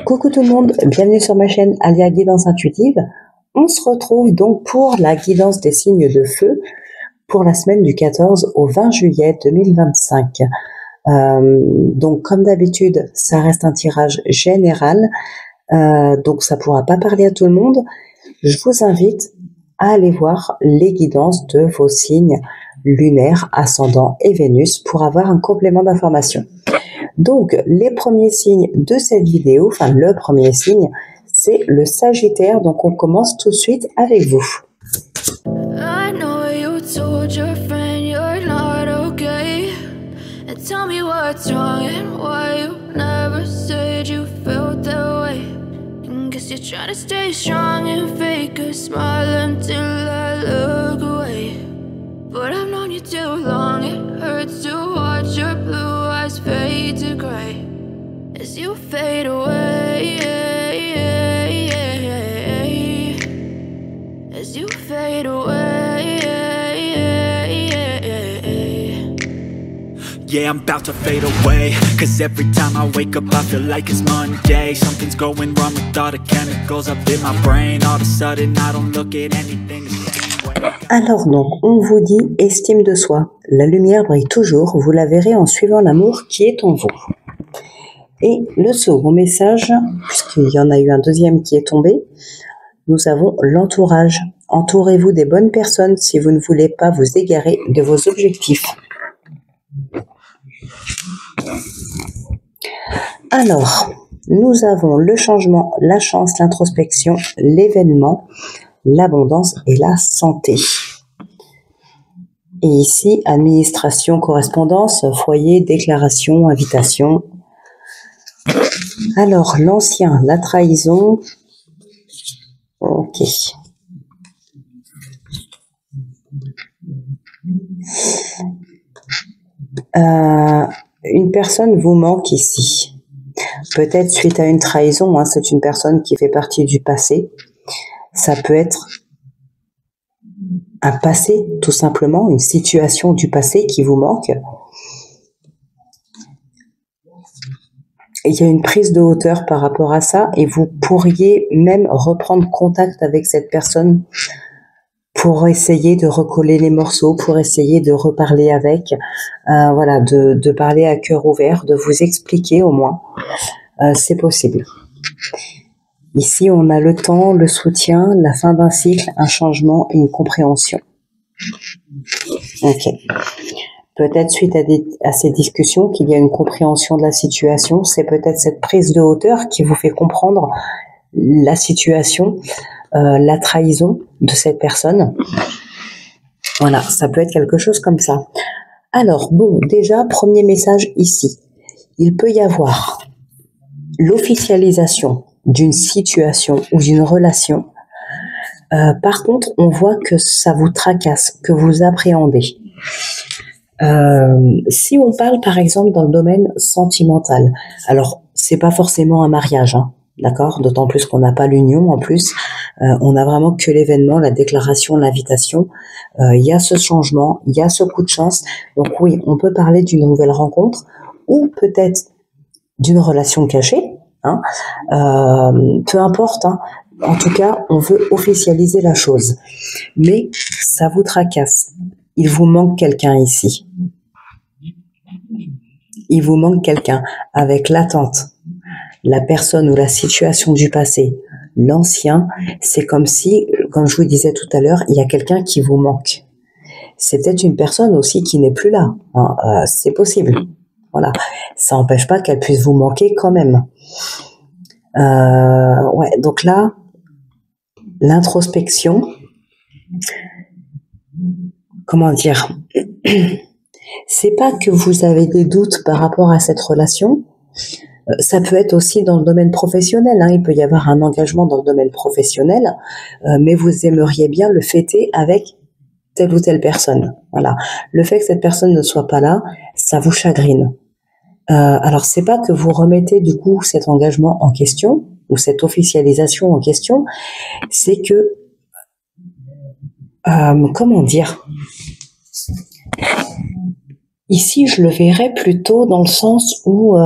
Coucou tout le monde, bienvenue sur ma chaîne Alia Guidance Intuitive. On se retrouve donc pour la guidance des signes de feu pour la semaine du 14 au 20 juillet 2025. Donc comme d'habitude, ça reste un tirage général, donc ça ne pourra pas parler à tout le monde. Je vous invite à aller voir les guidances de vos signes lunaires, ascendant et Vénus pour avoir un complément d'information. Donc, les premiers signes de cette vidéo, enfin le premier signe, c'est le Sagittaire. Donc, on commence tout de suite avec vous. I know you told your friend you're not okay. And tell me what's wrong and why you never said you felt that way. And guess you're trying to stay strong and fake a smile until I look away. But I've known you too long, it hurts to watch your blue eyes fade to gray as you fade away, as you fade away. Yeah, I'm about to fade away, cause every time I wake up I feel like it's Monday. Something's going wrong with all the chemicals up in my brain. All of a sudden I don't look at anything the same way. Alors donc, on vous dit estime de soi. La lumière brille toujours, vous la verrez en suivant l'amour qui est en vous. Et le second message, puisqu'il y en a eu un deuxième qui est tombé, nous avons l'entourage. Entourez-vous des bonnes personnes si vous ne voulez pas vous égarer de vos objectifs. Alors, nous avons le changement, la chance, l'introspection, l'événement, l'abondance et la santé. Et ici, administration, correspondance, foyer, déclaration, invitation. Alors, l'ancien, la trahison. Ok. Une personne vous manque ici. Peut-être suite à une trahison, hein, c'est une personne qui fait partie du passé. Ça peut être un passé, tout simplement, une situation du passé qui vous manque. Et il y a une prise de hauteur par rapport à ça et vous pourriez même reprendre contact avec cette personne pour essayer de recoller les morceaux, pour essayer de reparler avec, voilà, de parler à cœur ouvert, de vous expliquer au moins. C'est possible. Ici, on a le temps, le soutien, la fin d'un cycle, un changement et une compréhension. Ok. Peut-être suite à ces discussions qu'il y a une compréhension de la situation. C'est peut-être cette prise de hauteur qui vous fait comprendre la situation, la trahison de cette personne. Voilà, ça peut être quelque chose comme ça. Alors, bon, déjà, premier message ici. Il peut y avoir l'officialisation d'une situation ou d'une relation. Par contre, on voit que ça vous tracasse, que vous appréhendez. Si on parle par exemple dans le domaine sentimental, alors c'est pas forcément un mariage, hein, d'accord, d'autant plus qu'on n'a pas l'union en plus, on a vraiment que l'événement, la déclaration, l'invitation, il y a ce changement, il y a ce coup de chance, donc oui, on peut parler d'une nouvelle rencontre ou peut-être d'une relation cachée, hein, peu importe, hein. En tout cas, on veut officialiser la chose, mais ça vous tracasse. Il vous manque quelqu'un ici. Il vous manque quelqu'un avec l'attente, la personne ou la situation du passé, l'ancien. C'est comme si, comme je vous disais tout à l'heure, il y a quelqu'un qui vous manque. C'est peut-être une personne aussi qui n'est plus là, hein, c'est possible. Voilà, ça n'empêche pas qu'elle puisse vous manquer quand même. Ouais, donc là, l'introspection, comment dire, c'est pas que vous avez des doutes par rapport à cette relation, ça peut être aussi dans le domaine professionnel, hein, il peut y avoir un engagement dans le domaine professionnel, mais vous aimeriez bien le fêter avec telle ou telle personne. Voilà, le fait que cette personne ne soit pas là, ça vous chagrine. Alors c'est pas que vous remettez du coup cet engagement en question ou cette officialisation en question, c'est que comment dire, ici je le verrais plutôt dans le sens où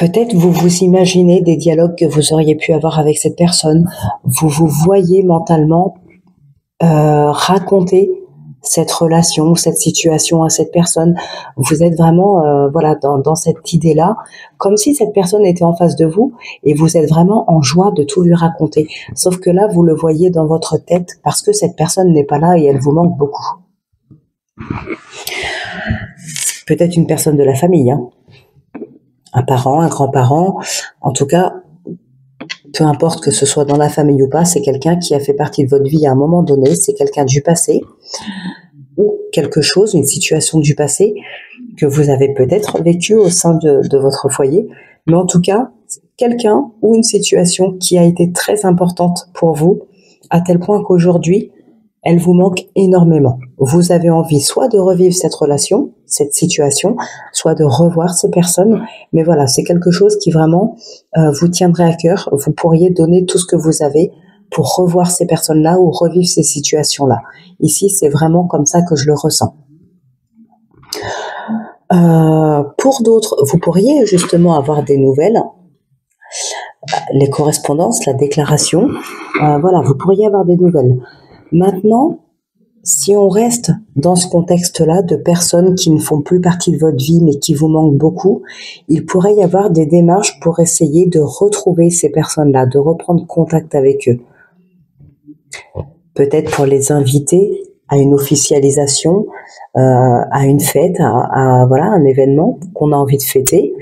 Peut-être vous vous imaginez des dialogues que vous auriez pu avoir avec cette personne. Vous vous voyez mentalement raconter cette relation, cette situation à cette personne. Vous êtes vraiment voilà dans cette idée-là, comme si cette personne était en face de vous et vous êtes vraiment en joie de tout lui raconter. Sauf que là, vous le voyez dans votre tête parce que cette personne n'est pas là et elle vous manque beaucoup. Peut-être une personne de la famille, hein. Un parent, un grand-parent, en tout cas, peu importe que ce soit dans la famille ou pas, c'est quelqu'un qui a fait partie de votre vie à un moment donné, c'est quelqu'un du passé, ou quelque chose, une situation du passé, que vous avez peut-être vécu au sein de votre foyer, mais en tout cas, quelqu'un ou une situation qui a été très importante pour vous, à tel point qu'aujourd'hui, elle vous manque énormément. Vous avez envie soit de revivre cette relation, cette situation, soit de revoir ces personnes. Mais voilà, c'est quelque chose qui vraiment vous tiendrait à cœur. Vous pourriez donner tout ce que vous avez pour revoir ces personnes-là ou revivre ces situations-là. Ici, c'est vraiment comme ça que je le ressens. Pour d'autres, vous pourriez justement avoir des nouvelles, les correspondances, la déclaration. Voilà, vous pourriez avoir des nouvelles. Maintenant, si on reste dans ce contexte-là de personnes qui ne font plus partie de votre vie mais qui vous manquent beaucoup, il pourrait y avoir des démarches pour essayer de retrouver ces personnes-là, de reprendre contact avec eux. Peut-être pour les inviter à une officialisation, à une fête, à voilà, un événement qu'on a envie de fêter.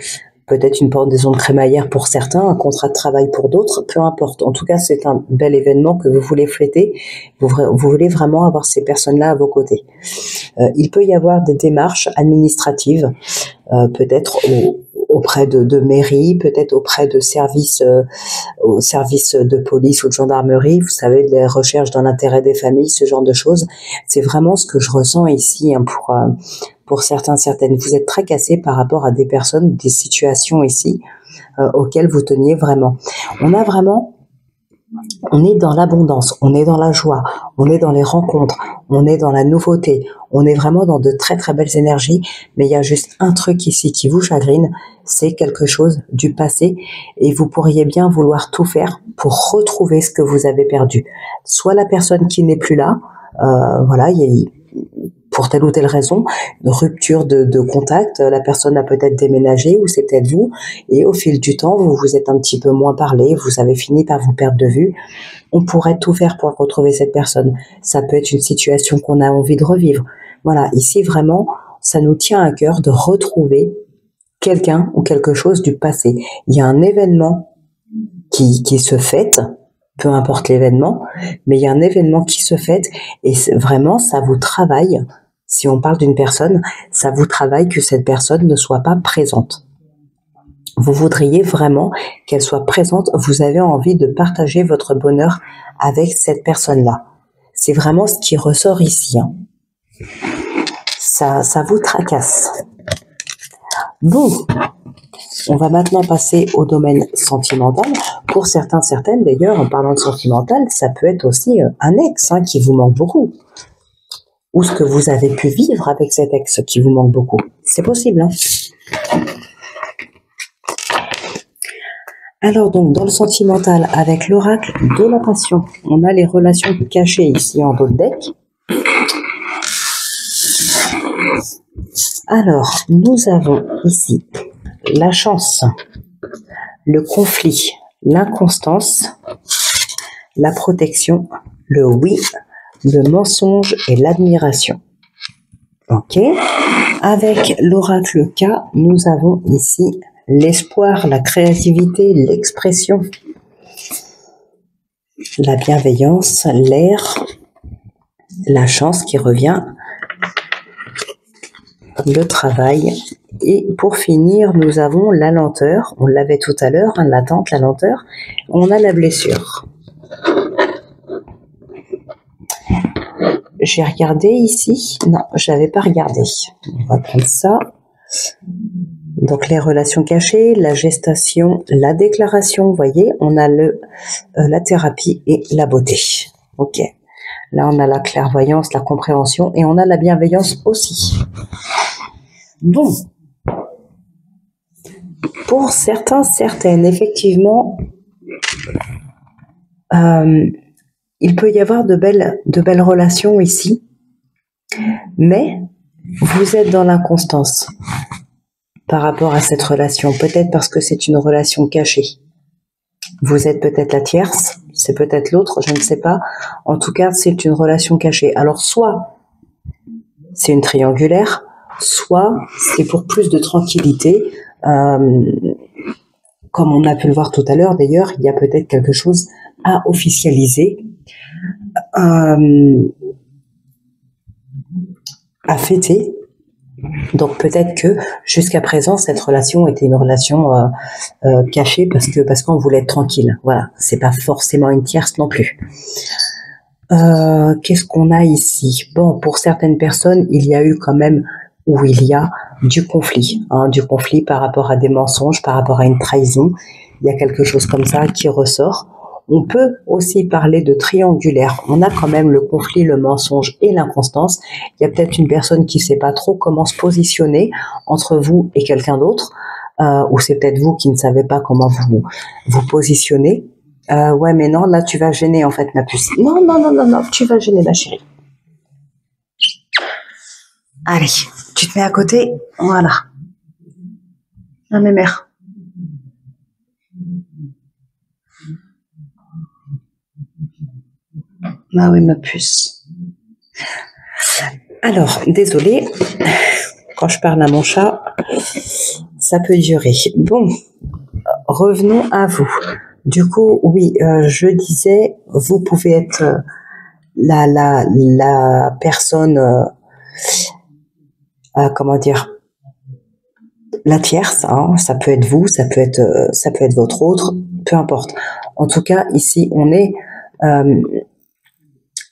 Peut-être une pendaison de crémaillère pour certains, un contrat de travail pour d'autres, peu importe. En tout cas, c'est un bel événement que vous voulez fêter. Vous voulez vraiment avoir ces personnes-là à vos côtés. Il peut y avoir des démarches administratives, peut-être auprès de mairies, peut-être auprès de services, au service de police ou de gendarmerie. Vous savez, des recherches dans l'intérêt des familles, ce genre de choses. C'est vraiment ce que je ressens ici hein, pour certaines. Vous êtes tracassés par rapport à des personnes, des situations ici auxquelles vous teniez vraiment. On est dans l'abondance, on est dans la joie, on est dans les rencontres, on est dans la nouveauté, on est vraiment dans de très très belles énergies, mais il y a juste un truc ici qui vous chagrine, c'est quelque chose du passé et vous pourriez bien vouloir tout faire pour retrouver ce que vous avez perdu. Soit la personne qui n'est plus là, voilà, pour telle ou telle raison, une rupture de contact, la personne a peut-être déménagé ou c'est peut-être vous, et au fil du temps, vous vous êtes un petit peu moins parlé, vous avez fini par vous perdre de vue. On pourrait tout faire pour retrouver cette personne. Ça peut être une situation qu'on a envie de revivre. Voilà, ici vraiment, ça nous tient à cœur de retrouver quelqu'un ou quelque chose du passé. Il y a un événement qui se fête, peu importe l'événement, mais il y a un événement qui se fête et vraiment, ça vous travaille. Si on parle d'une personne, ça vous travaille que cette personne ne soit pas présente. Vous voudriez vraiment qu'elle soit présente. Vous avez envie de partager votre bonheur avec cette personne-là. C'est vraiment ce qui ressort ici. Hein. Ça vous tracasse. Bon, on va maintenant passer au domaine sentimental. Pour certains, certaines, d'ailleurs, en parlant de sentimental, ça peut être aussi un ex hein, qui vous manque beaucoup. Ou ce que vous avez pu vivre avec cet ex qui vous manque beaucoup. C'est possible. Hein. Alors donc, dans le sentimental, avec l'oracle de la passion, on a les relations cachées ici en dos de deck. Alors, nous avons ici la chance, le conflit, l'inconstance, la protection, le oui, le mensonge et l'admiration. Ok. Avec l'oracle K, nous avons ici l'espoir, la créativité, l'expression, la bienveillance, l'air, la chance qui revient, le travail. Et pour finir, nous avons la lenteur. On l'avait tout à l'heure, hein, l'attente, la lenteur. On a la blessure. J'ai regardé ici. Non, je n'avais pas regardé. On va prendre ça. Donc les relations cachées, la gestation, la déclaration, vous voyez, on a la thérapie et la beauté. Ok. Là, on a la clairvoyance, la compréhension et on a la bienveillance aussi. Bon. Pour certains, certaines, effectivement, il peut y avoir de belles relations ici, mais vous êtes dans l'inconstance par rapport à cette relation, peut-être parce que c'est une relation cachée. Vous êtes peut-être la tierce, c'est peut-être l'autre, je ne sais pas. En tout cas, c'est une relation cachée. Alors, soit c'est une triangulaire, soit c'est pour plus de tranquillité. Comme on a pu le voir tout à l'heure, d'ailleurs, il y a peut-être quelque chose à officialiser, à fêter. Donc peut-être que jusqu'à présent cette relation était une relation cachée parce qu'on voulait être tranquille. Voilà, c'est pas forcément une tierce non plus. Qu'est-ce qu'on a ici? Bon, pour certaines personnes, il y a eu quand même, ou il y a du conflit par rapport à des mensonges, par rapport à une trahison. Il y a quelque chose comme ça qui ressort. On peut aussi parler de triangulaire. On a quand même le conflit, le mensonge et l'inconstance. Il y a peut-être une personne qui ne sait pas trop comment se positionner entre vous et quelqu'un d'autre, ou c'est peut-être vous qui ne savez pas comment vous positionner. Ouais, mais non, là tu vas gêner en fait, ma puce. Non, non, non, non, non, tu vas gêner, ma chérie. Allez, tu te mets à côté, voilà. Ah, mes mères. Ah oui, ma puce. Alors, désolée, quand je parle à mon chat, ça peut durer. Bon, revenons à vous. Du coup, oui, je disais, vous pouvez être la personne, comment dire, la tierce, hein, ça peut être vous, ça peut être votre autre, peu importe. En tout cas, ici, on est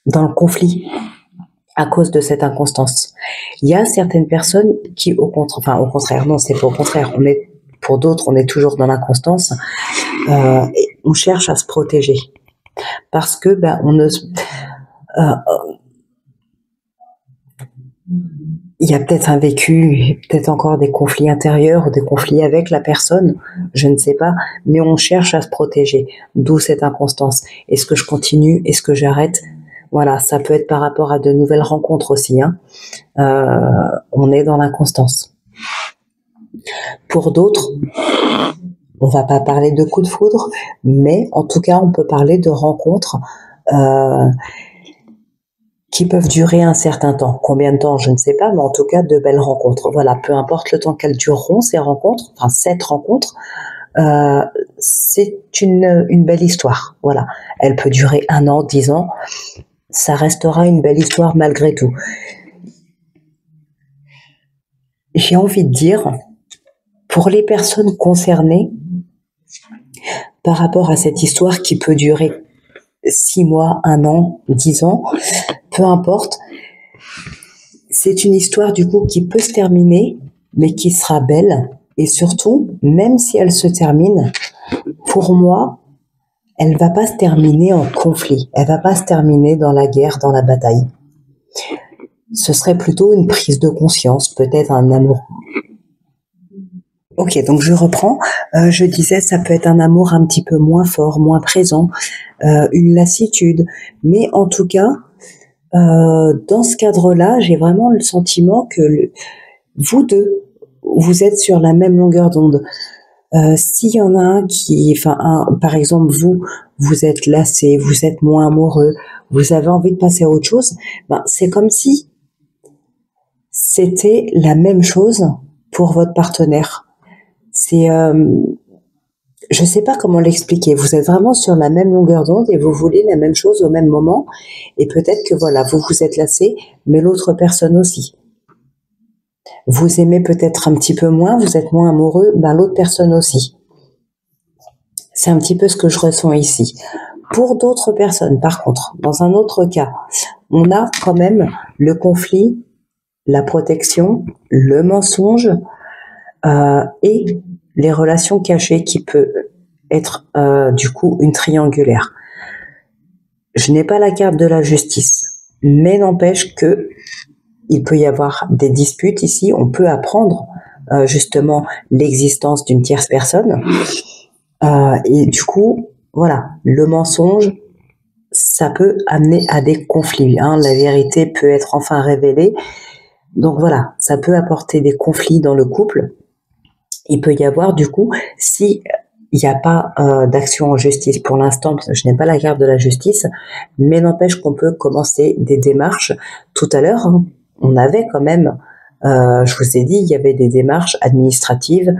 dans le conflit à cause de cette inconstance. Il y a certaines personnes qui, au contraire, non, c'est pas au contraire. Pour d'autres, on est toujours dans l'inconstance. Et on cherche à se protéger parce que, il y a peut-être un vécu, peut-être encore des conflits intérieurs ou des conflits avec la personne, je ne sais pas, mais on cherche à se protéger. D'où cette inconstance. Est-ce que je continue? Est-ce que j'arrête? Voilà, ça peut être par rapport à de nouvelles rencontres aussi. Hein. On est dans l'inconstance. Pour d'autres, on va pas parler de coup de foudre, mais en tout cas, on peut parler de rencontres qui peuvent durer un certain temps. Combien de temps, je ne sais pas, mais en tout cas, de belles rencontres. Voilà, peu importe le temps qu'elles dureront, ces rencontres, enfin cette rencontre, c'est une belle histoire. Voilà, elle peut durer 1 an, 10 ans, ça restera une belle histoire malgré tout. J'ai envie de dire, pour les personnes concernées, par rapport à cette histoire qui peut durer 6 mois, 1 an, 10 ans, peu importe, c'est une histoire du coup qui peut se terminer, mais qui sera belle. Et surtout, même si elle se termine, pour moi, elle va pas se terminer en conflit. Elle va pas se terminer dans la guerre, dans la bataille. Ce serait plutôt une prise de conscience, peut-être un amour. Ok, donc je reprends. Je disais, ça peut être un amour un petit peu moins fort, moins présent, une lassitude. Mais en tout cas, dans ce cadre-là, j'ai vraiment le sentiment que vous deux, vous êtes sur la même longueur d'onde. S'il y en a un par exemple, vous êtes lassé, vous êtes moins amoureux, vous avez envie de passer à autre chose, c'est comme si c'était la même chose pour votre partenaire. C'est, je sais pas comment l'expliquer. Vous êtes vraiment sur la même longueur d'onde et vous voulez la même chose au même moment. Et peut-être que voilà, vous vous êtes lassé, mais l'autre personne aussi. Vous aimez peut-être un petit peu moins, vous êtes moins amoureux, l'autre personne aussi. C'est un petit peu ce que je ressens ici. Pour d'autres personnes, par contre, dans un autre cas, on a quand même le conflit, la protection, le mensonge et les relations cachées qui peut être du coup une triangulaire. Je n'ai pas la carte de la justice, mais n'empêche que il peut y avoir des disputes ici, on peut apprendre justement l'existence d'une tierce personne. Et du coup, voilà, le mensonge, ça peut amener à des conflits. La vérité peut être enfin révélée. Donc voilà, ça peut apporter des conflits dans le couple. Il peut y avoir du coup, si il n'y a pas d'action en justice pour l'instant, parce que je n'ai pas la carte de la justice, mais n'empêche qu'on peut commencer des démarches. Tout à l'heure, on avait quand même, je vous ai dit, il y avait des démarches administratives.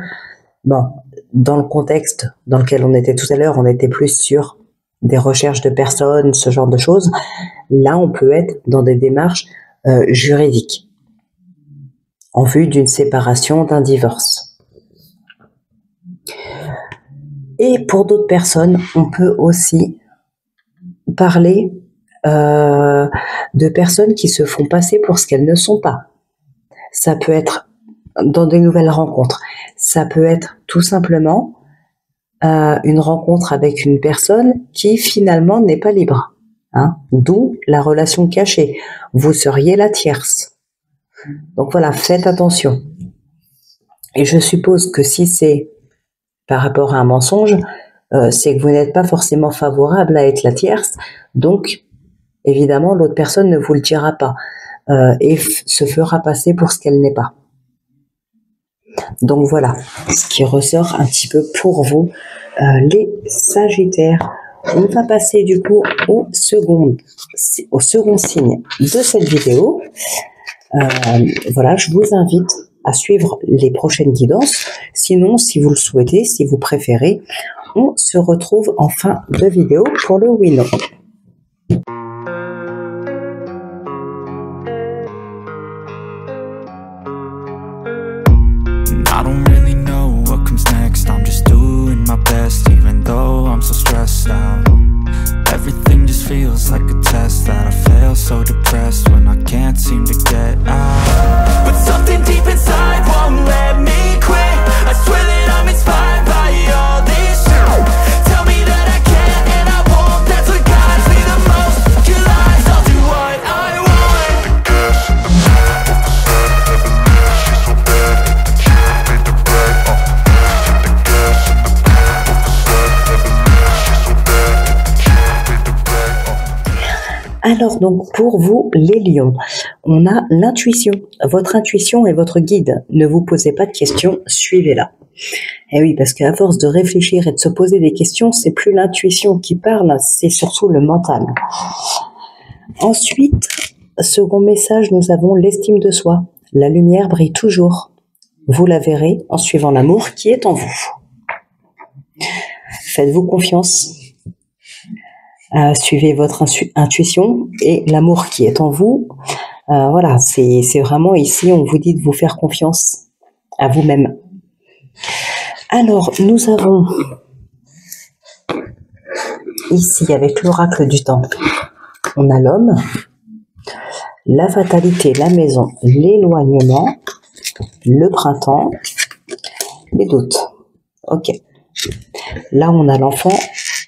Bon, dans le contexte dans lequel on était tout à l'heure, on était plus sur des recherches de personnes, ce genre de choses. Là, on peut être dans des démarches juridiques en vue d'une séparation, d'un divorce. Et pour d'autres personnes, on peut aussi parler de personnes qui se font passer pour ce qu'elles ne sont pas. Ça peut être dans des nouvelles rencontres. Ça peut être tout simplement une rencontre avec une personne qui finalement n'est pas libre. D'où la relation cachée. Vous seriez la tierce. Donc voilà, faites attention. Et je suppose que si c'est par rapport à un mensonge, c'est que vous n'êtes pas forcément favorable à être la tierce, donc évidemment l'autre personne ne vous le dira pas et se fera passer pour ce qu'elle n'est pas. Donc voilà ce qui ressort un petit peu pour vous, les Sagittaires. On va passer du coup au second signe de cette vidéo. Voilà, je vous invite à suivre les prochaines guidances. Sinon, si vous le souhaitez, si vous préférez, on se retrouve en fin de vidéo pour le oui non. I don't really know what comes next. I'm just doing my best, even though I'm so stressed out. Everything just feels like a test that I fail, so depressed when I can't seem to get out. But something deep inside won't let me quit. I swear that I'm inspired by all this shit. Tell me that I can and I won't. That's what guides me the most. Your lies, I'll do what I want. Alors donc pour vous les lions, on a l'intuition. Votre intuition est votre guide. Ne vous posez pas de questions, suivez-la. Et oui, parce qu'à force de réfléchir et de se poser des questions, c'est plus l'intuition qui parle, c'est surtout le mental. Ensuite, second message, nous avons l'estime de soi. La lumière brille toujours. Vous la verrez en suivant l'amour qui est en vous. Faites-vous confiance. Suivez votre intuition et l'amour qui est en vous. Voilà, c'est vraiment ici, on vous dit de vous faire confiance à vous-même. Alors, nous avons ici, avec l'oracle du temps, on a l'homme, la fatalité, la maison, l'éloignement, le printemps, les doutes. Ok. Là, on a l'enfant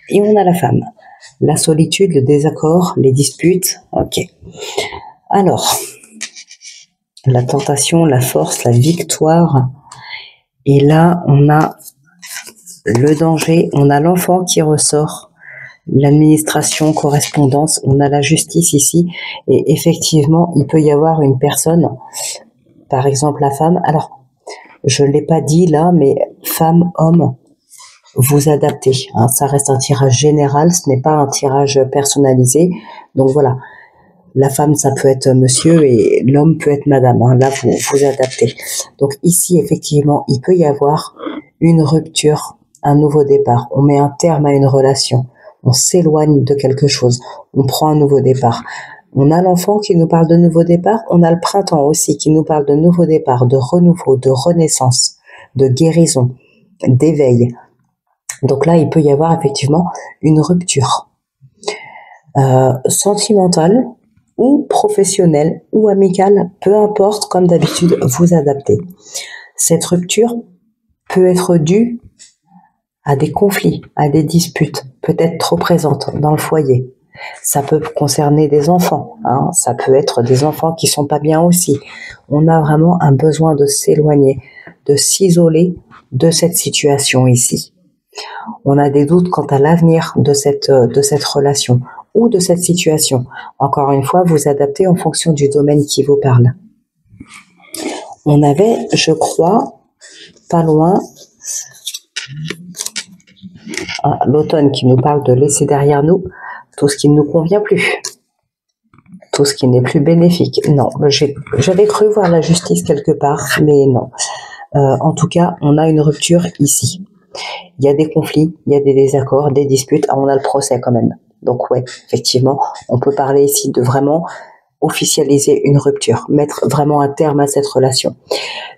et on a la femme. La solitude, le désaccord, les disputes. Ok. Alors, la tentation, la force, la victoire. Et là, on a le danger, on a l'enfant qui ressort, l'administration, correspondance, on a la justice ici. Et effectivement, il peut y avoir une personne, par exemple la femme. Alors, je ne l'ai pas dit là, mais femme, homme, vous adaptez. Ça reste un tirage général, ce n'est pas un tirage personnalisé. Donc voilà, la femme, ça peut être monsieur et l'homme peut être madame. Là, vous adaptez. Donc ici, effectivement, il peut y avoir une rupture, un nouveau départ. On met un terme à une relation. On s'éloigne de quelque chose. On prend un nouveau départ. On a l'enfant qui nous parle de nouveau départ. On a le printemps aussi qui nous parle de nouveau départ, de renouveau, de renaissance, de guérison, d'éveil. Donc là, il peut y avoir effectivement une rupture sentimentale ou professionnelle ou amicale, peu importe, comme d'habitude, vous adaptez. Cette rupture peut être due à des conflits, à des disputes, peut-être trop présentes dans le foyer. Ça peut concerner des enfants, ça peut être des enfants qui sont pas bien aussi. On a vraiment un besoin de s'éloigner. de s'isoler de cette situation ici. On a des doutes quant à l'avenir de cette relation ou de cette situation. Encore une fois, vous adaptez en fonction du domaine qui vous parle. On avait, je crois, pas loin, l'automne qui nous parle de laisser derrière nous tout ce qui ne nous convient plus, tout ce qui n'est plus bénéfique. Non, j'avais cru voir la justice quelque part, mais non. En tout cas, on a une rupture ici. Il y a des conflits, il y a des désaccords, des disputes. On a le procès quand même. Donc ouais, effectivement, on peut parler ici de vraiment officialiser une rupture, mettre vraiment un terme à cette relation.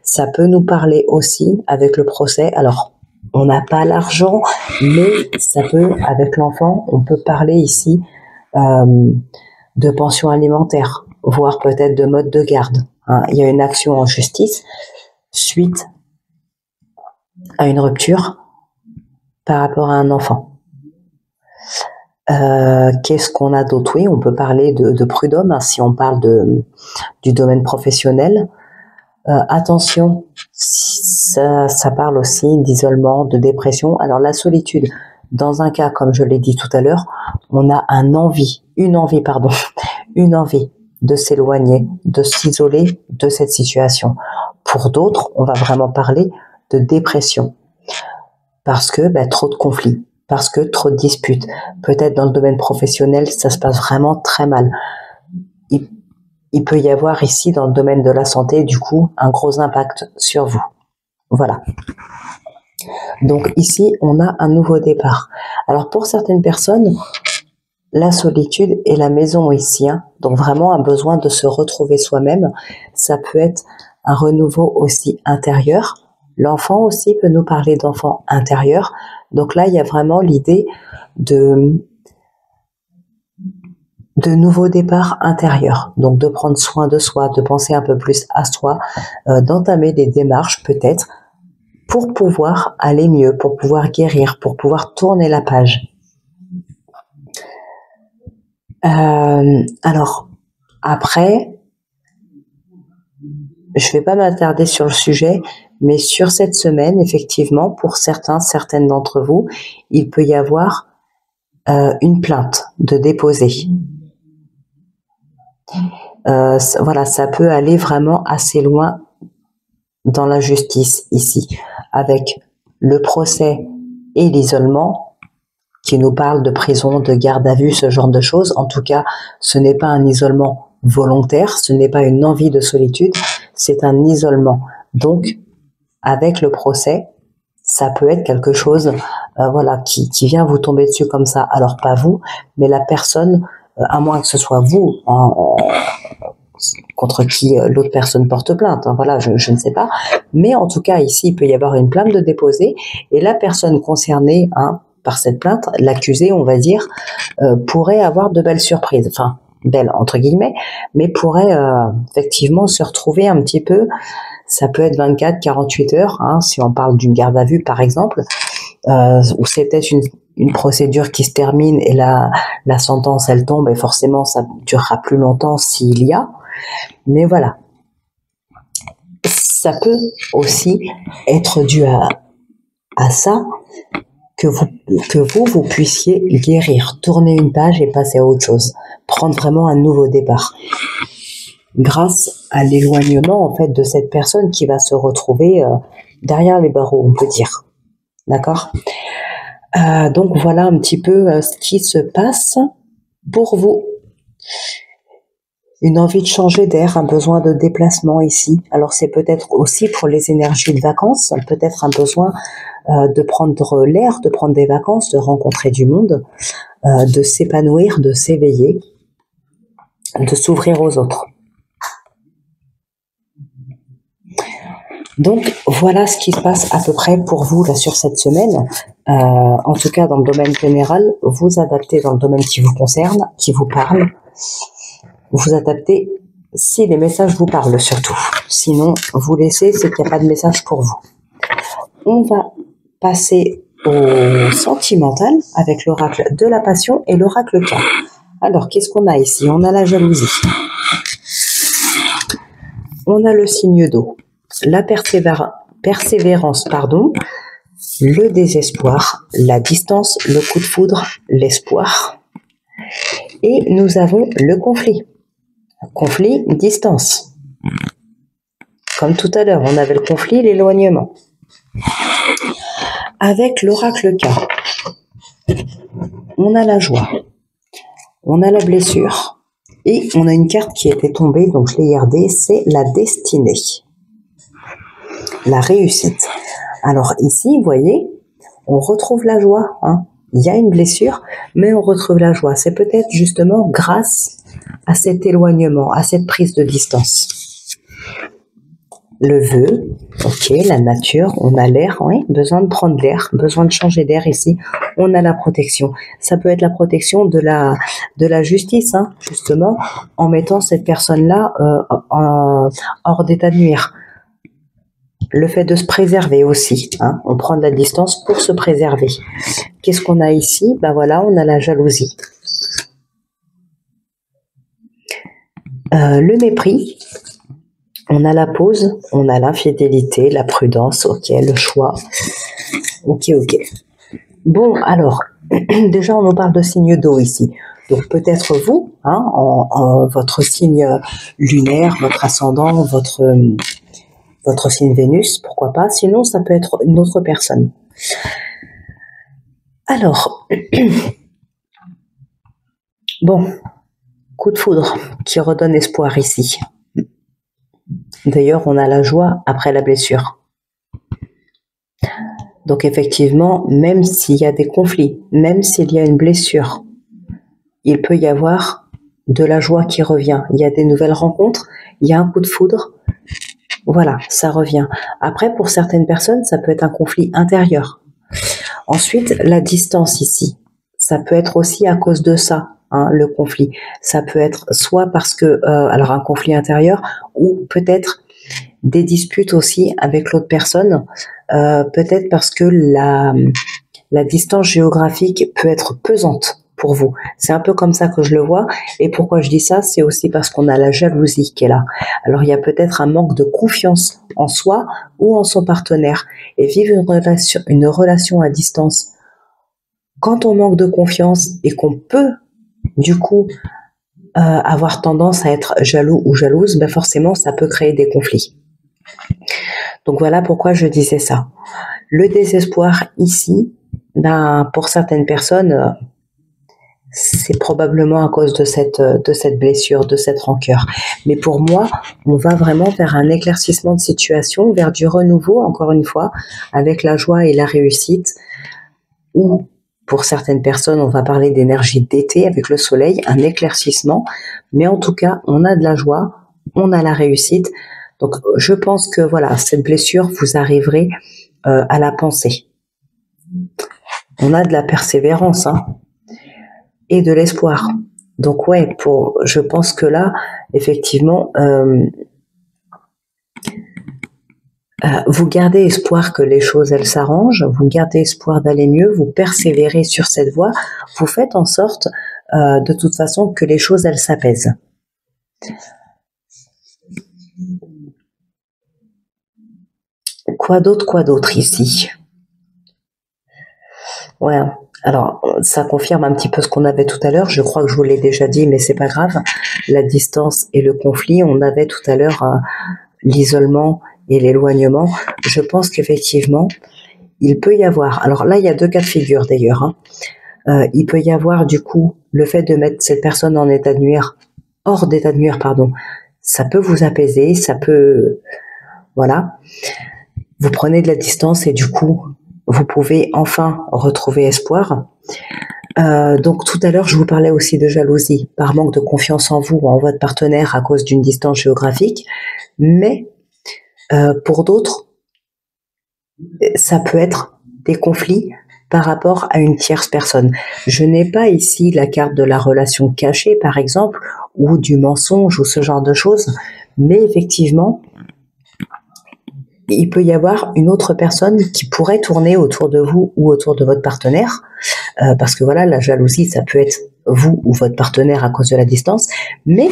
Ça peut nous parler aussi avec le procès. Alors, on n'a pas l'argent, mais ça peut, avec l'enfant, on peut parler ici de pension alimentaire, voire peut-être de mode de garde. Hein. Il y a une action en justice suite à une rupture par rapport à un enfant. Qu'est-ce qu'on a d'autre? Oui, on peut parler de prud'homme, hein, si on parle du domaine professionnel. Attention, ça parle aussi d'isolement, de dépression. Alors la solitude, dans un cas, comme je l'ai dit tout à l'heure, on a une envie de s'éloigner, de s'isoler de cette situation. Pour d'autres, on va vraiment parler de dépression. Parce que trop de conflits, parce que trop de disputes. Peut-être dans le domaine professionnel, ça se passe vraiment très mal. Il peut y avoir ici, dans le domaine de la santé, du coup, un gros impact sur vous. Voilà. Donc ici, on a un nouveau départ. Alors pour certaines personnes, la solitude est la maison ici. Hein. Donc vraiment un besoin de se retrouver soi-même. Ça peut être un renouveau aussi intérieur. L'enfant aussi peut nous parler d'enfant intérieur. Donc là, il y a vraiment l'idée de nouveaux départs intérieurs. Donc de prendre soin de soi, de penser un peu plus à soi, d'entamer des démarches peut-être pour pouvoir aller mieux, pour pouvoir guérir, pour pouvoir tourner la page. Alors, après, je vais pas m'attarder sur le sujet, mais sur cette semaine, effectivement, pour certaines d'entre vous, il peut y avoir une plainte de déposer. Voilà, ça peut aller vraiment assez loin dans la justice ici, avec le procès et l'isolement, qui nous parle de prison, de garde à vue, ce genre de choses. En tout cas, ce n'est pas un isolement volontaire, ce n'est pas une envie de solitude, c'est un isolement. Donc, avec le procès, ça peut être quelque chose qui vient vous tomber dessus comme ça. Alors, pas vous, mais la personne, à moins que ce soit vous, contre qui l'autre personne porte plainte. Hein, voilà, je ne sais pas. Mais en tout cas, ici, il peut y avoir une plainte de déposer et la personne concernée par cette plainte, l'accusé, on va dire, pourrait avoir de belles surprises. Enfin, belles entre guillemets, mais pourrait effectivement se retrouver un petit peu, ça peut être 24, 48 heures, si on parle d'une garde à vue par exemple, où c'est peut-être une procédure qui se termine et la sentence elle tombe et forcément ça durera plus longtemps s'il y a, mais voilà. Ça peut aussi être dû à ça, que vous puissiez guérir, tourner une page et passer à autre chose, prendre vraiment un nouveau départ, grâce à l'éloignement en fait de cette personne qui va se retrouver derrière les barreaux, on peut dire. D'accord ? Donc voilà un petit peu ce qui se passe pour vous. Une envie de changer d'air, un besoin de déplacement ici. Alors c'est peut-être aussi pour les énergies de vacances, peut-être un besoin de prendre l'air, de prendre des vacances, de rencontrer du monde, de s'épanouir, de s'éveiller, de s'ouvrir aux autres. Donc voilà ce qui se passe à peu près pour vous là sur cette semaine. En tout cas dans le domaine général, vous adaptez dans le domaine qui vous concerne, qui vous parle. Vous adaptez si les messages vous parlent surtout. Sinon, vous laissez, c'est qu'il n'y a pas de message pour vous. On va passer au sentimental avec l'oracle de la passion et l'oracle K. Alors, qu'est-ce qu'on a ici? On a la jalousie. On a le signe d'eau. La persévérance, pardon, le désespoir, la distance, le coup de foudre, l'espoir. Et nous avons le conflit. Conflit, distance. Comme tout à l'heure, on avait le conflit, l'éloignement. Avec l'oracle K, on a la joie, on a la blessure, et on a une carte qui était tombée, donc je l'ai gardée, c'est la destinée, la réussite. Alors ici, vous voyez, on retrouve la joie, hein. Il y a une blessure, mais on retrouve la joie. C'est peut-être justement grâce à cet éloignement, à cette prise de distance. Le vœu, ok, la nature, on a l'air, oui, besoin de prendre l'air, besoin de changer d'air ici. On a la protection. Ça peut être la protection de la justice, hein, justement, en mettant cette personne-là hors d'état de nuire. Le fait de se préserver aussi, hein, on prend de la distance pour se préserver. Qu'est-ce qu'on a ici? Ben voilà, on a la jalousie. Le mépris, on a la pause, on a l'infidélité, la prudence, ok, le choix. Ok. Bon, alors, déjà on nous parle de signe d'eau ici. Donc peut-être vous, hein, en votre signe lunaire, votre ascendant, votre signe Vénus, pourquoi pas. Sinon, ça peut être une autre personne. Alors, bon, coup de foudre qui redonne espoir ici. D'ailleurs, on a la joie après la blessure. Donc effectivement, même s'il y a des conflits, même s'il y a une blessure, il peut y avoir de la joie qui revient. Il y a des nouvelles rencontres, il y a un coup de foudre. Voilà, ça revient. Après, pour certaines personnes, ça peut être un conflit intérieur. Ensuite, la distance ici, ça peut être aussi à cause de ça, hein, le conflit. Ça peut être soit parce que, alors un conflit intérieur, ou peut-être des disputes aussi avec l'autre personne, peut-être parce que la distance géographique peut être pesante pour vous. C'est un peu comme ça que je le vois. Et pourquoi je dis ça? C'est aussi parce qu'on a la jalousie qui est là. Alors, il y a peut-être un manque de confiance en soi ou en son partenaire. Et vivre une relation à distance, quand on manque de confiance et qu'on peut, du coup, avoir tendance à être jaloux ou jalouse, ben forcément, ça peut créer des conflits. Donc, voilà pourquoi je disais ça. Le désespoir ici, ben, pour certaines personnes, c'est probablement à cause de cette blessure, de cette rancœur. Mais pour moi, on va vraiment vers un éclaircissement de situation, vers du renouveau, encore une fois, avec la joie et la réussite. Ou, pour certaines personnes, on va parler d'énergie d'été avec le soleil, un éclaircissement. Mais en tout cas, on a de la joie, on a la réussite. Donc, je pense que voilà, cette blessure, vous arriverez à la penser. On a de la persévérance, hein, et de l'espoir. Donc ouais, je pense que là, effectivement, vous gardez espoir que les choses, elles s'arrangent, vous gardez espoir d'aller mieux, vous persévérez sur cette voie, vous faites en sorte, de toute façon, que les choses, elles s'apaisent. Quoi d'autre ici? Ouais. Alors, ça confirme un petit peu ce qu'on avait tout à l'heure. Je crois que je vous l'ai déjà dit, mais c'est pas grave. La distance et le conflit, on avait tout à l'heure l'isolement et l'éloignement. Je pense qu'effectivement, il peut y avoir... Alors là, il y a deux cas de figure d'ailleurs, hein. Il peut y avoir du coup le fait de mettre cette personne en état de nuire, hors d'état de nuire, pardon. Ça peut vous apaiser, ça peut... Voilà. Vous prenez de la distance et du coup... vous pouvez enfin retrouver espoir. Donc tout à l'heure, je vous parlais aussi de jalousie, par manque de confiance en vous ou en votre partenaire à cause d'une distance géographique. Mais pour d'autres, ça peut être des conflits par rapport à une tierce personne. Je n'ai pas ici la carte de la relation cachée, par exemple, ou du mensonge ou ce genre de choses, mais effectivement, il peut y avoir une autre personne qui pourrait tourner autour de vous ou autour de votre partenaire, parce que voilà, la jalousie, ça peut être vous ou votre partenaire à cause de la distance, mais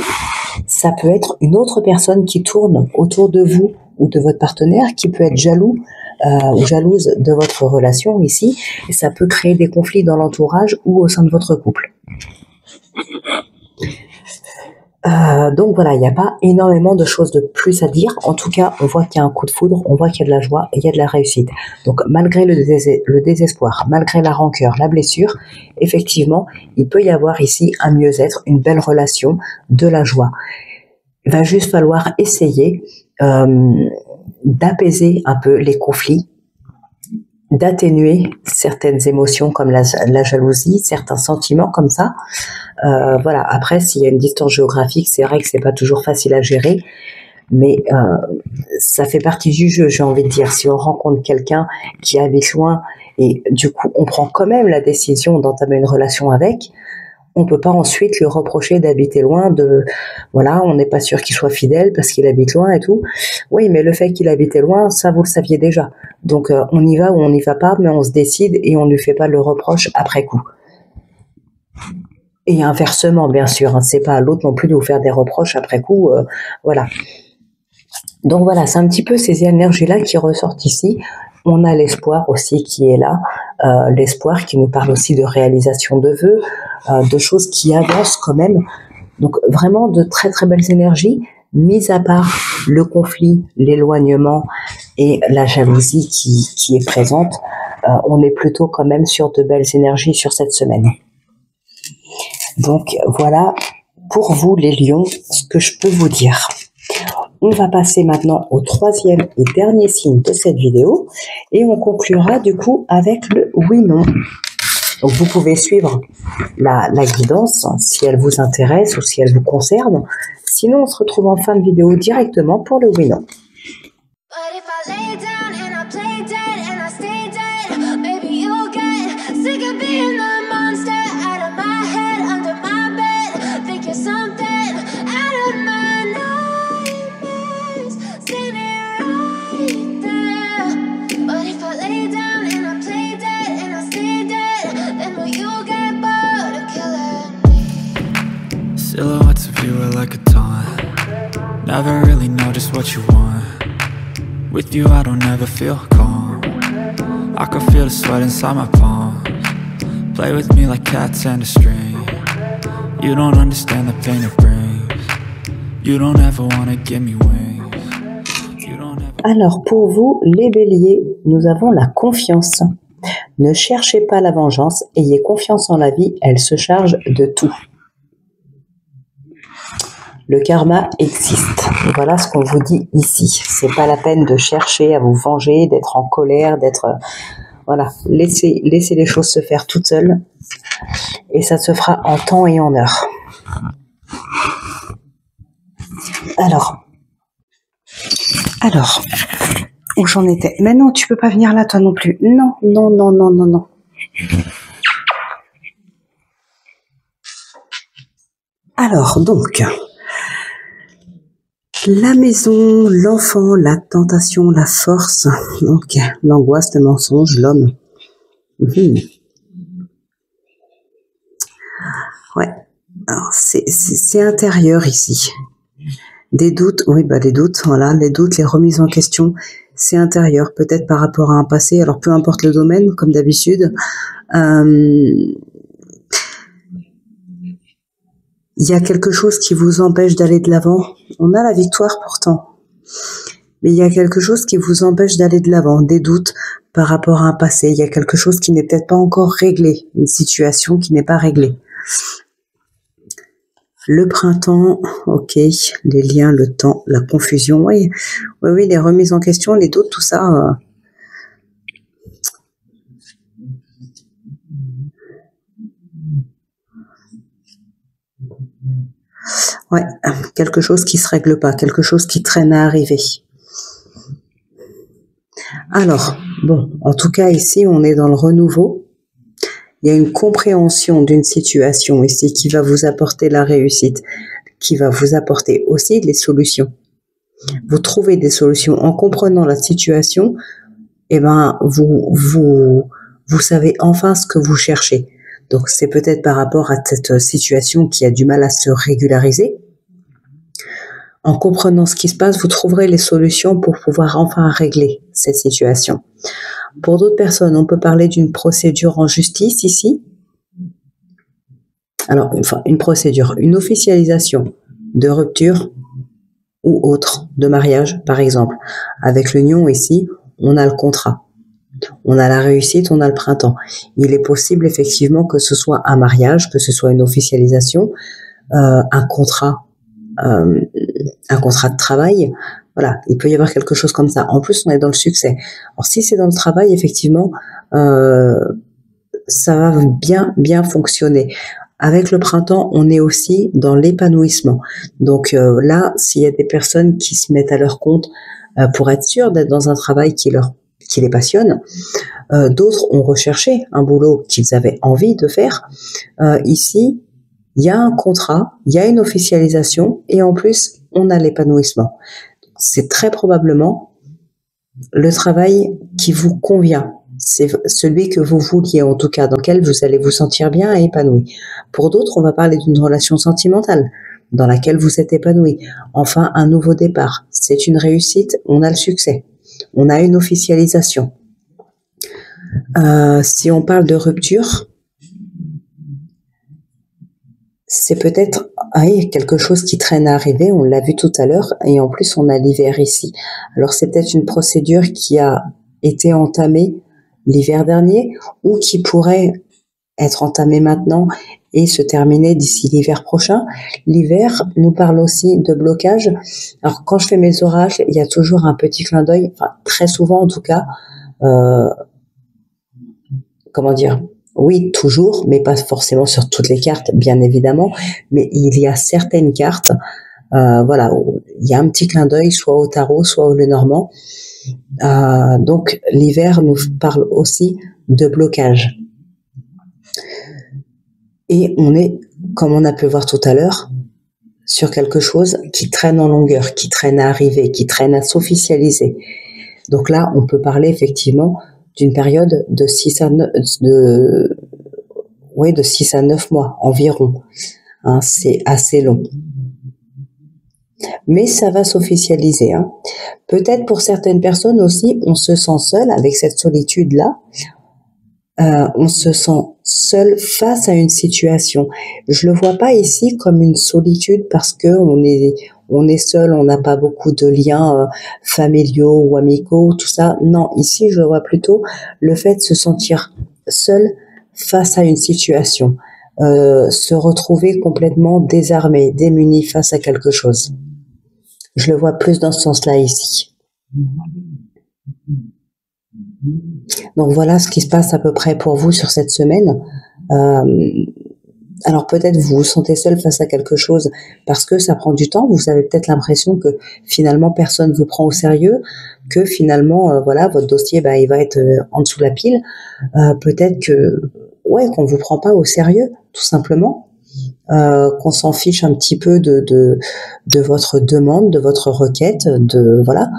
ça peut être une autre personne qui tourne autour de vous ou de votre partenaire qui peut être jaloux ou jalouse de votre relation ici, et ça peut créer des conflits dans l'entourage ou au sein de votre couple. Donc voilà, il n'y a pas énormément de choses de plus à dire. En tout cas, on voit qu'il y a un coup de foudre, on voit qu'il y a de la joie et il y a de la réussite. Donc malgré le désespoir, malgré la rancœur, la blessure, effectivement, il peut y avoir ici un mieux-être, une belle relation, de la joie. Il va juste falloir essayer d'apaiser un peu les conflits, d'atténuer certaines émotions comme la jalousie, certains sentiments comme ça. Voilà. Après, s'il y a une distance géographique, c'est vrai que c'est pas toujours facile à gérer, mais ça fait partie du jeu, j'ai envie de dire. Si on rencontre quelqu'un qui habite loin et du coup on prend quand même la décision d'entamer une relation avec, on peut pas ensuite lui reprocher d'habiter loin, voilà, on n'est pas sûr qu'il soit fidèle parce qu'il habite loin et tout. Oui, mais le fait qu'il habitait loin, ça vous le saviez déjà. Donc on y va ou on n'y va pas, mais on se décide et on ne lui fait pas le reproche après coup. Et inversement, bien sûr, hein, c'est pas à l'autre non plus de vous faire des reproches après coup, voilà. Donc voilà, c'est un petit peu ces énergies-là qui ressortent ici. On a l'espoir aussi qui est là, l'espoir qui nous parle aussi de réalisation de vœux, de choses qui avancent quand même. Donc vraiment de très très belles énergies, mis à part le conflit, l'éloignement et la jalousie qui est présente. On est plutôt quand même sur de belles énergies sur cette semaine. Donc voilà pour vous les lions, ce que je peux vous dire. On va passer maintenant au troisième et dernier signe de cette vidéo et on conclura du coup avec le oui-non. Donc vous pouvez suivre la guidance si elle vous intéresse ou si elle vous concerne. Sinon on se retrouve en fin de vidéo directement pour le oui-non. Silhouettes of you are like a taunt. Never really know just what you want. With you I don't ever feel calm. I can feel the sweat inside my palms. Play with me like cats and a string. You don't understand the pain it brings. You don't ever wanna give me wings. You don't ever... Alors pour vous les béliers, nous avons la confiance. Ne cherchez pas la vengeance, ayez confiance en la vie, elle se charge de tout. Le karma existe. Voilà ce qu'on vous dit ici. C'est pas la peine de chercher à vous venger, d'être en colère, d'être... Voilà, laissez les choses se faire toutes seules. Et ça se fera en temps et en heure. Alors, où j'en étais? Mais non, tu peux pas venir là, toi non plus. Non, non, non, non, non, non. Alors, donc... La maison, l'enfant, la tentation, la force, ok, l'angoisse, le mensonge, l'homme. Ouais, alors c'est intérieur ici. Des doutes, oui, bah les doutes, voilà, les doutes, les remises en question, c'est intérieur, peut-être par rapport à un passé, alors peu importe le domaine, comme d'habitude. Il y a quelque chose qui vous empêche d'aller de l'avant. On a la victoire pourtant. Mais il y a quelque chose qui vous empêche d'aller de l'avant. Des doutes par rapport à un passé. Il y a quelque chose qui n'est peut-être pas encore réglé. Une situation qui n'est pas réglée. Le printemps, ok. Les liens, le temps, la confusion. Oui, les remises en question, les doutes, tout ça... Ouais, quelque chose qui se règle pas, quelque chose qui traîne à arriver. Alors, bon, en tout cas ici, on est dans le renouveau. Il y a une compréhension d'une situation ici qui va vous apporter la réussite, qui va vous apporter aussi les solutions. Vous trouvez des solutions en comprenant la situation, et ben vous savez enfin ce que vous cherchez. Donc c'est peut-être par rapport à cette situation qui a du mal à se régulariser, En comprenant ce qui se passe, vous trouverez les solutions pour pouvoir enfin régler cette situation. Pour d'autres personnes, on peut parler d'une procédure en justice ici. Alors, enfin, une procédure, une officialisation de rupture ou autre, de mariage par exemple. Avec l'union ici, on a le contrat. On a la réussite, on a le printemps. Il est possible effectivement que ce soit un mariage, que ce soit une officialisation, un contrat de travail. Voilà, il peut y avoir quelque chose comme ça. En plus, on est dans le succès. Alors, si c'est dans le travail, effectivement, ça va bien fonctionner. Avec le printemps, on est aussi dans l'épanouissement. Donc là, s'il y a des personnes qui se mettent à leur compte pour être sûres d'être dans un travail qui les passionne, d'autres ont recherché un boulot qu'ils avaient envie de faire. Ici, il y a un contrat, il y a une officialisation et en plus, on a l'épanouissement. C'est très probablement le travail qui vous convient. C'est celui que vous vouliez, en tout cas, dans lequel vous allez vous sentir bien et épanoui. Pour d'autres, on va parler d'une relation sentimentale dans laquelle vous êtes épanoui. Enfin, un nouveau départ. C'est une réussite, on a le succès. On a une officialisation. Si on parle de rupture, c'est peut-être quelque chose qui traîne à arriver, on l'a vu tout à l'heure, et en plus on a l'hiver ici. Alors c'est peut-être une procédure qui a été entamée l'hiver dernier ou qui pourrait être entamée maintenant et se terminer d'ici l'hiver prochain. L'hiver nous parle aussi de blocage. Alors quand je fais mes oracles, il y a toujours un petit clin d'œil, enfin très souvent en tout cas, comment dire, oui, toujours, mais pas forcément sur toutes les cartes, bien évidemment, mais il y a certaines cartes, voilà, il y a un petit clin d'œil, soit au tarot, soit au Lenormand. Donc, l'hiver nous parle aussi de blocage. Et on est, comme on a pu voir tout à l'heure, sur quelque chose qui traîne en longueur, qui traîne à arriver, qui traîne à s'officialiser. Donc là, on peut parler effectivement d'une période de 6 à 9 mois environ. Hein, c'est assez long. Mais ça va s'officialiser. Hein. Peut-être pour certaines personnes aussi, on se sent seul avec cette solitude-là. On se sent seul face à une situation. Je le vois pas ici comme une solitude parce que on est seul, on n'a pas beaucoup de liens familiaux ou amicaux, tout ça. Non, ici je vois plutôt le fait de se sentir seul face à une situation, se retrouver complètement désarmé, démuni face à quelque chose. Je le vois plus dans ce sens-là ici. Donc voilà ce qui se passe à peu près pour vous sur cette semaine. Alors peut-être vous vous sentez seul face à quelque chose parce que ça prend du temps. Vous avez peut-être l'impression que finalement personne vous prend au sérieux, que finalement voilà votre dossier il va être en dessous de la pile. Peut-être que qu'on vous prend pas au sérieux tout simplement, qu'on s'en fiche un petit peu de votre demande, de votre requête, de voilà.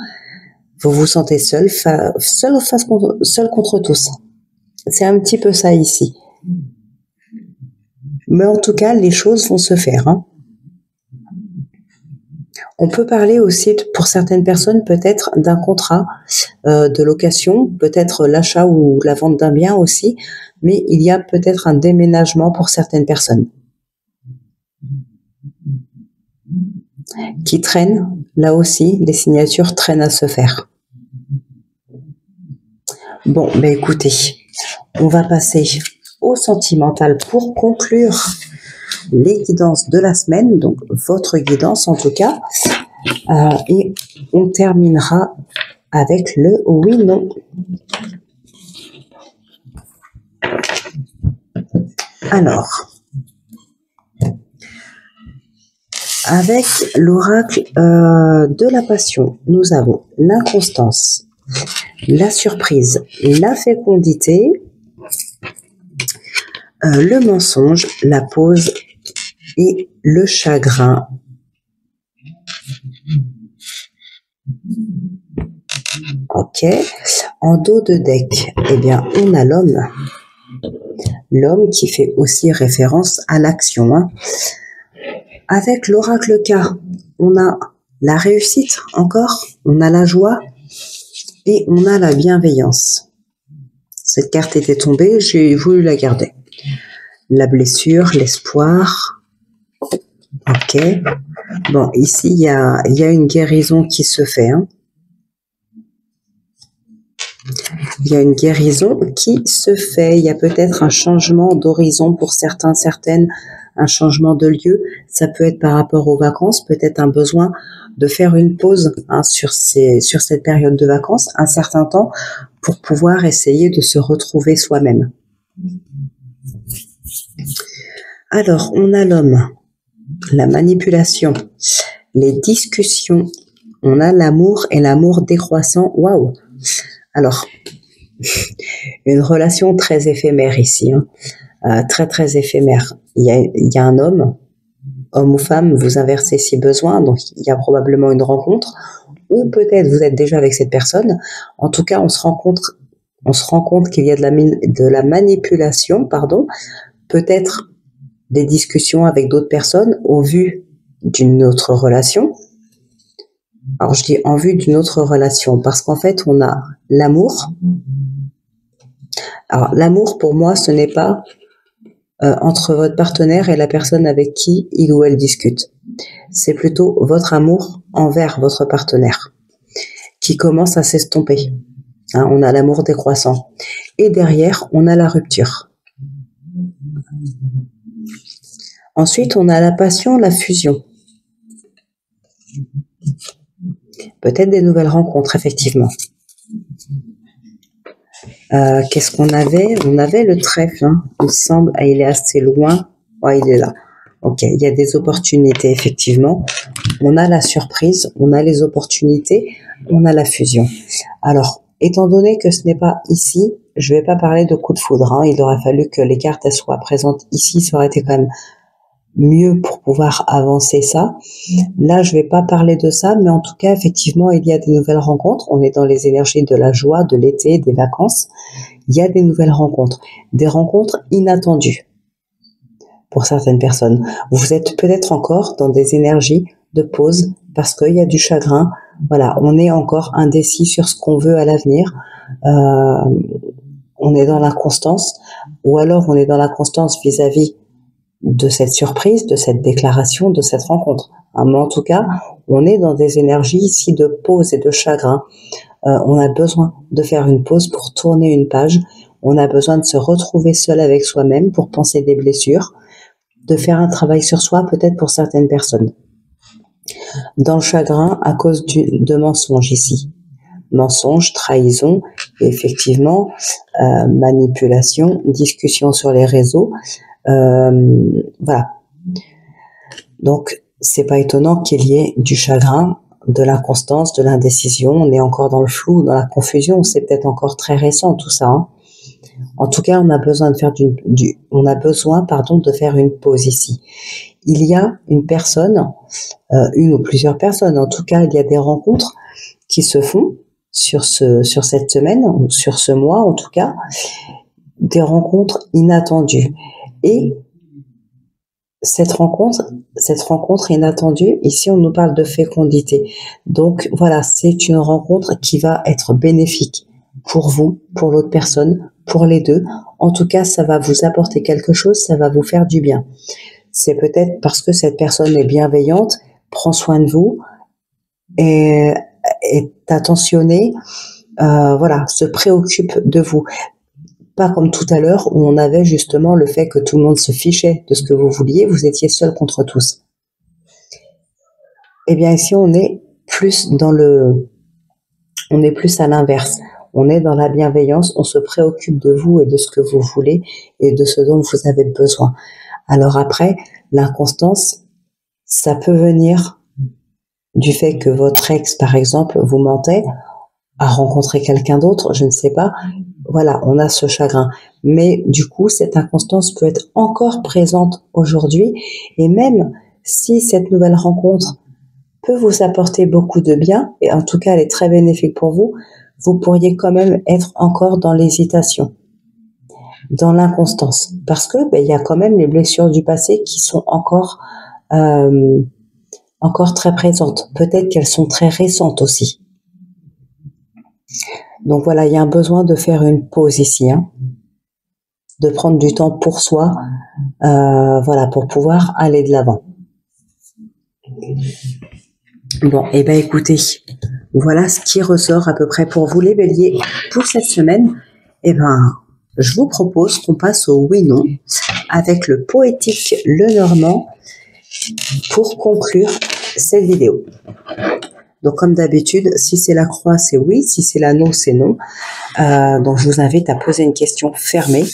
Vous vous sentez seul contre tous. C'est un petit peu ça ici. Mais en tout cas, les choses vont se faire. Hein. On peut parler aussi, pour certaines personnes, peut-être d'un contrat de location, peut-être l'achat ou la vente d'un bien aussi, mais il y a peut-être un déménagement pour certaines personnes qui traînent. Là aussi, les signatures traînent à se faire. Bon, écoutez, on va passer au sentimental pour conclure les guidances de la semaine, donc votre guidance en tout cas, et on terminera avec le oui-non. Alors, avec l'oracle de la passion, nous avons l'inconstance, la surprise, la fécondité, le mensonge, la pause et le chagrin. Ok. En dos de deck, on a l'homme. L'homme qui fait aussi référence à l'action. Hein. Avec l'oracle K, on a La réussite, encore, on a la joie et on a la bienveillance. Cette carte était tombée, j'ai voulu la garder. La blessure, l'espoir. Ok. Bon, ici, il y a une guérison qui se fait. Hein. Il y a une guérison qui se fait. Il y a peut-être un changement d'horizon pour certains, certaines, un changement de lieu. Ça peut être par rapport aux vacances, peut-être un besoin de faire une pause hein, sur cette période de vacances, un certain temps, pour pouvoir essayer de se retrouver soi-même. Alors, on a l'homme, la manipulation, les discussions, on a l'amour et l'amour décroissant. Waouh! Alors, une relation très éphémère ici, hein. Très très éphémère. Il y a un homme ou femme, vous inversez si besoin, donc il y a probablement une rencontre, ou peut-être vous êtes déjà avec cette personne. En tout cas, on se rend compte qu'il y a de la manipulation, peut-être des discussions avec d'autres personnes au vu d'une autre relation. Alors je dis en vue d'une autre relation parce qu'en fait on a l'amour. Alors l'amour pour moi ce n'est pas entre votre partenaire et la personne avec qui il ou elle discute. C'est plutôt votre amour envers votre partenaire qui commence à s'estomper. Hein, on a l'amour décroissant. Et derrière, on a la rupture. Ensuite, on a la passion, la fusion. Peut-être des nouvelles rencontres, effectivement. Qu'est-ce qu'on avait? On avait le trèfle, hein, il me semble. Ah, il est assez loin. Ouais, il est là. Ok, il y a des opportunités, effectivement. On a la surprise, on a les opportunités, on a la fusion. Alors, étant donné que ce n'est pas ici, je ne vais pas parler de coup de foudre. Hein. Il aurait fallu que les cartes elles soient présentes ici. Ça aurait été quand même mieux pour pouvoir avancer ça. Là, je vais pas parler de ça, mais en tout cas, effectivement, il y a des nouvelles rencontres. On est dans les énergies de la joie, de l'été, des vacances. Il y a des nouvelles rencontres, des rencontres inattendues pour certaines personnes. Vous êtes peut-être encore dans des énergies de pause parce qu'il y a du chagrin. Voilà, on est encore indécis sur ce qu'on veut à l'avenir. On est dans l'inconstance, ou alors on est dans l'inconstance vis-à-vis de cette surprise, de cette déclaration, de cette rencontre. Mais en tout cas, on est dans des énergies ici de pause et de chagrin. On a besoin de faire une pause pour tourner une page. On a besoin de se retrouver seul avec soi-même pour penser des blessures, de faire un travail sur soi peut-être pour certaines personnes. Dans le chagrin, à cause de mensonges ici. Mensonges, trahison, et effectivement, manipulation, discussion sur les réseaux. Voilà. Donc, c'est pas étonnant qu'il y ait du chagrin, de l'inconstance, de l'indécision. On est encore dans le flou, dans la confusion. C'est peut-être encore très récent tout ça. Hein. En tout cas, on a besoin de faire de faire une pause ici. Il y a une personne, une ou plusieurs personnes. En tout cas, il y a des rencontres qui se font sur cette semaine ou sur ce mois, en tout cas, des rencontres inattendues. Et cette rencontre inattendue, ici on nous parle de fécondité. Donc voilà, c'est une rencontre qui va être bénéfique pour vous, pour l'autre personne, pour les deux. En tout cas, ça va vous apporter quelque chose, ça va vous faire du bien. C'est peut-être parce que cette personne est bienveillante, prend soin de vous, et est attentionnée, voilà, se préoccupe de vous. Pas comme tout à l'heure où on avait justement le fait que tout le monde se fichait de ce que vous vouliez, vous étiez seul contre tous. Eh bien ici on est plus à l'inverse. On est dans la bienveillance, on se préoccupe de vous et de ce que vous voulez et de ce dont vous avez besoin. Alors après, l'inconstance, ça peut venir du fait que votre ex, par exemple, vous mentait, a rencontré quelqu'un d'autre, je ne sais pas. Voilà, on a ce chagrin. Mais du coup, cette inconstance peut être encore présente aujourd'hui. Et même si cette nouvelle rencontre peut vous apporter beaucoup de bien, et en tout cas, elle est très bénéfique pour vous, vous pourriez quand même être encore dans l'hésitation, dans l'inconstance. Parce que il y a quand même les blessures du passé qui sont encore encore très présentes. Peut-être qu'elles sont très récentes aussi. Donc voilà, il y a un besoin de faire une pause ici, hein, de prendre du temps pour soi, voilà, pour pouvoir aller de l'avant. Bon, et ben écoutez, voilà ce qui ressort à peu près pour vous les béliers pour cette semaine. Et ben, je vous propose qu'on passe au oui-non avec le poétique Lenormand pour conclure cette vidéo. Donc comme d'habitude, si c'est la croix, c'est oui, si c'est l'anneau, c'est non. Donc je vous invite à poser une question fermée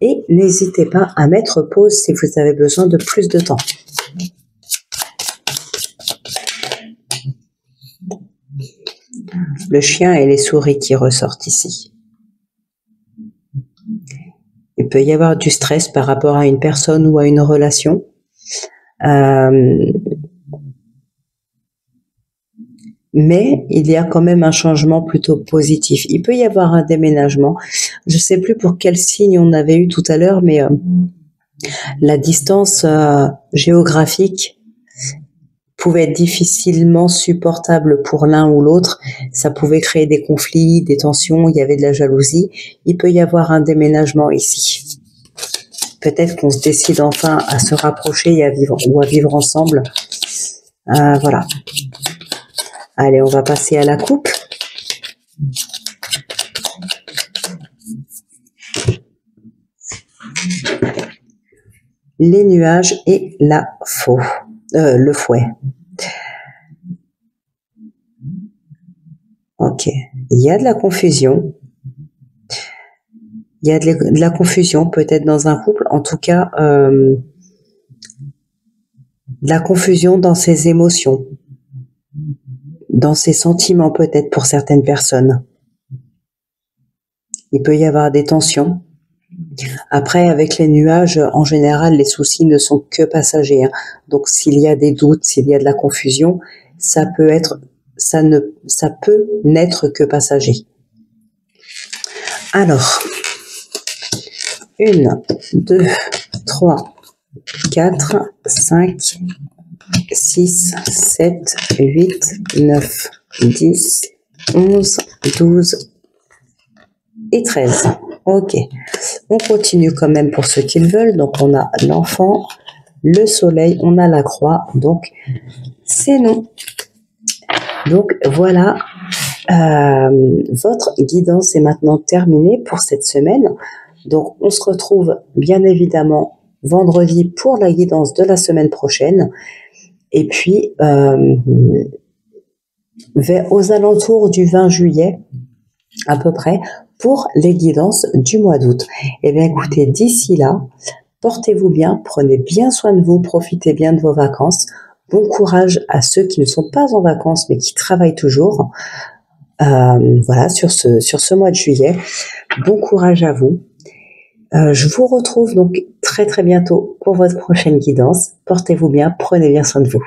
et n'hésitez pas à mettre pause si vous avez besoin de plus de temps. Le chien et les souris qui ressortent ici. Il peut y avoir du stress par rapport à une personne ou à une relation. Mais il y a quand même un changement plutôt positif. Il peut y avoir un déménagement. Je ne sais plus pour quel signe on avait eu tout à l'heure, mais la distance géographique pouvait être difficilement supportable pour l'un ou l'autre. Ça pouvait créer des conflits, des tensions, il y avait de la jalousie. Il peut y avoir un déménagement ici. Peut-être qu'on se décide enfin à se rapprocher et à vivre ensemble. Voilà. Allez, on va passer à la coupe. Les nuages et le fouet. Ok. Il y a de la confusion. Il y a de la confusion peut-être dans un couple. En tout cas, de la confusion dans ses émotions. Dans ses sentiments peut-être pour certaines personnes. Il peut y avoir des tensions. Après, avec les nuages, en général, les soucis ne sont que passagers, hein. Donc, s'il y a des doutes, s'il y a de la confusion, ça peut n'être que passager. Alors, 1, 2, 3, 4, 5, 6, 7, 8, 9, 10, 11, 12 et 13. Ok, on continue quand même pour ceux qui le veulent. Donc on a l'enfant, le soleil, on a la croix, donc c'est non. Donc voilà, votre guidance est maintenant terminée pour cette semaine. Donc on se retrouve bien évidemment vendredi pour la guidance de la semaine prochaine. Et puis, aux alentours du 20 juillet, à peu près, pour les guidances du mois d'août. Eh bien, écoutez, d'ici là, portez-vous bien, prenez bien soin de vous, profitez bien de vos vacances. Bon courage à ceux qui ne sont pas en vacances, mais qui travaillent toujours. Voilà, sur ce mois de juillet. Bon courage à vous. Je vous retrouve donc très très bientôt pour votre prochaine guidance. Portez-vous bien, prenez bien soin de vous.